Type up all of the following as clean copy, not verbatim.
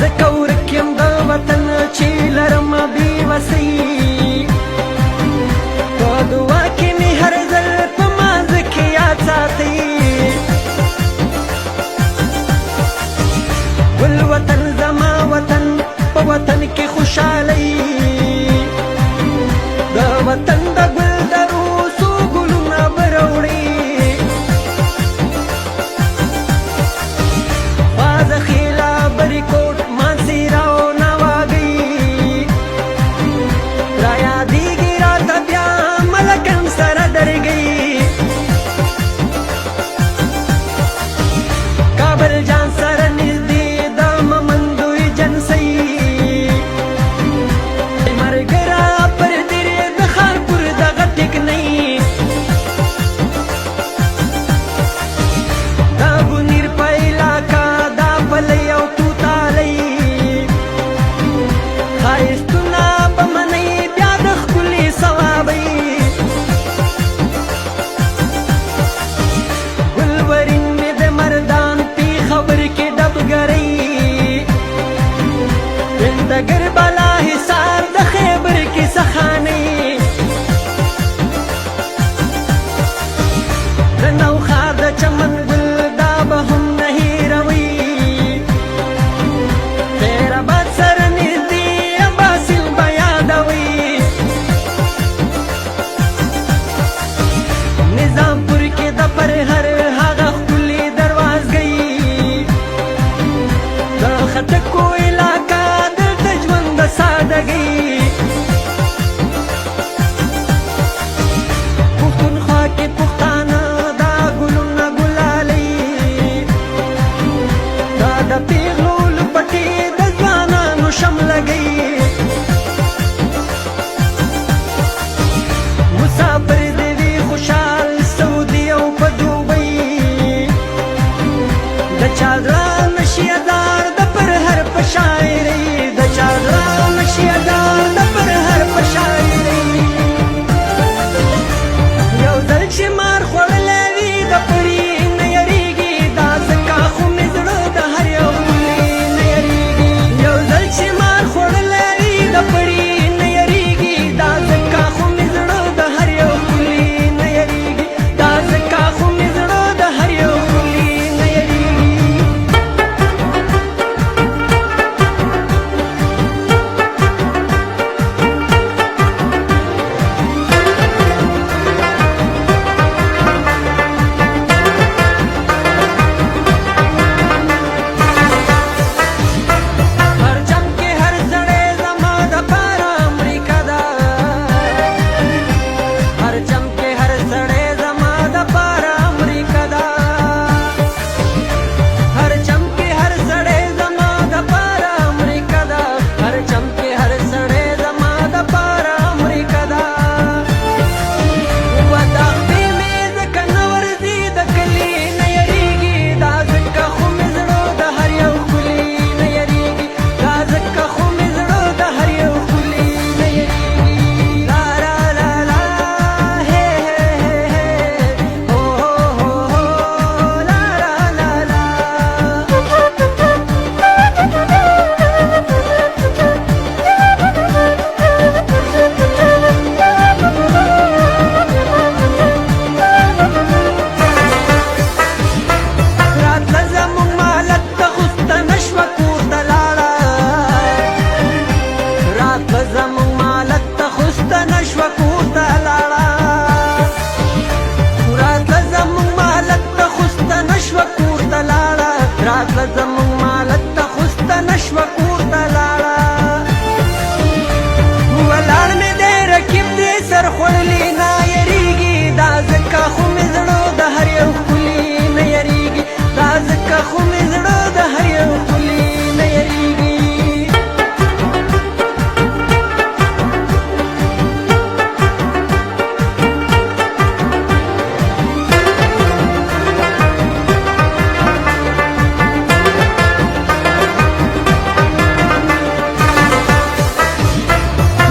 زکه ورک یم د وطن چې لرم بې وسۍ په دعا کې مې هر ځل په مانځه کې یاد ساتئ ګل وطن زما وطن په وطن کې خوشحالۍ د وطن د ګل درو څو ګلونه به راوړي بازه خیلا بریکوټ مانسیرا او نواګۍ رایادېږي راته بیا ملکن سره درګۍ کابل جان سره نږدې د ممندوی جنسۍ مرګرا پر درې د خارپور دغه ټکنۍ دا بونیر په علاقه دا پلی او توتالۍ ښایستونه به منئ بیا د ښکلي ثوابۍ ګلورین مې د مردان پېښور کې ډبګرۍ هندګر بالا حصار د خیبر کې سخانۍ د نوښار د چمن ګل دا به هم نه هېروئ خیرآباد سره نږدې اباسل به یادوئ نظامپور کې د پرهر هغه ښکلې دروازګۍ د خټکو علاقه دلته ژوند د سادګۍ پښتونخوا کې پښتانه دا ګلونه ګلالۍ دا د پیغلو لپټې د ځوانانو شملګۍ مسافر دې وي خوشحال سعودي او په دوبۍ د چا زړه نشي ادار د پرهر په شاعرۍ د چا زړه نشي ادار د پرهر په شاعرۍ یو ځل چې مار خوړلی وي د پړي نه یریږي دا ځکه خو مې زړه د هر یو ګلي نه یریږي یو ځل چې مار خوړلی وي د پړي نه یریږي دا ځکه خو مې زړه د هر یو ګلي نه یریږي دا ځکه خو مې زړه د هر یو ګلي نه یریږي هر چم کې هر سړی زما دپاره امریکا ده هر چم کې هر سړی زما دپاره امریکا ده هر چم کې هر سړی زما دپاره امریکا ده هر چم کې هر سړی زما دپاره امریکا ده وداغبې مې ځکه نه ورځي د کلي نه یریږي دا ځکه خو مې زړه د هر یو ښکلي نه یریږي دا ځکه خو مې زړه د هر یو ښکلي نه یریږي لا لا لا لا هې هې هې هې هو هو هو هو لا لا لا لا راتله زموږ مالت ته خوستنه شوه کور ته لاړه راتله زموږ مالت ته خوستنه شوه کور ته لاړه راتله زموږ مالت ته خوستنه شوه کور ته لاړه راتله زموږ مالت ته خوستنه شوه کور ته لاړه ولاړ مې دی رقیب دی سر خوړلي نه یریږي دا ځکه خو مې زړه د هر یو ښکلي نه یریږي دا ځکه خو مې زړه د هر یو ښکلي نه یریږي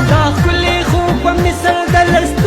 دا ښکلي خو په مثل د لست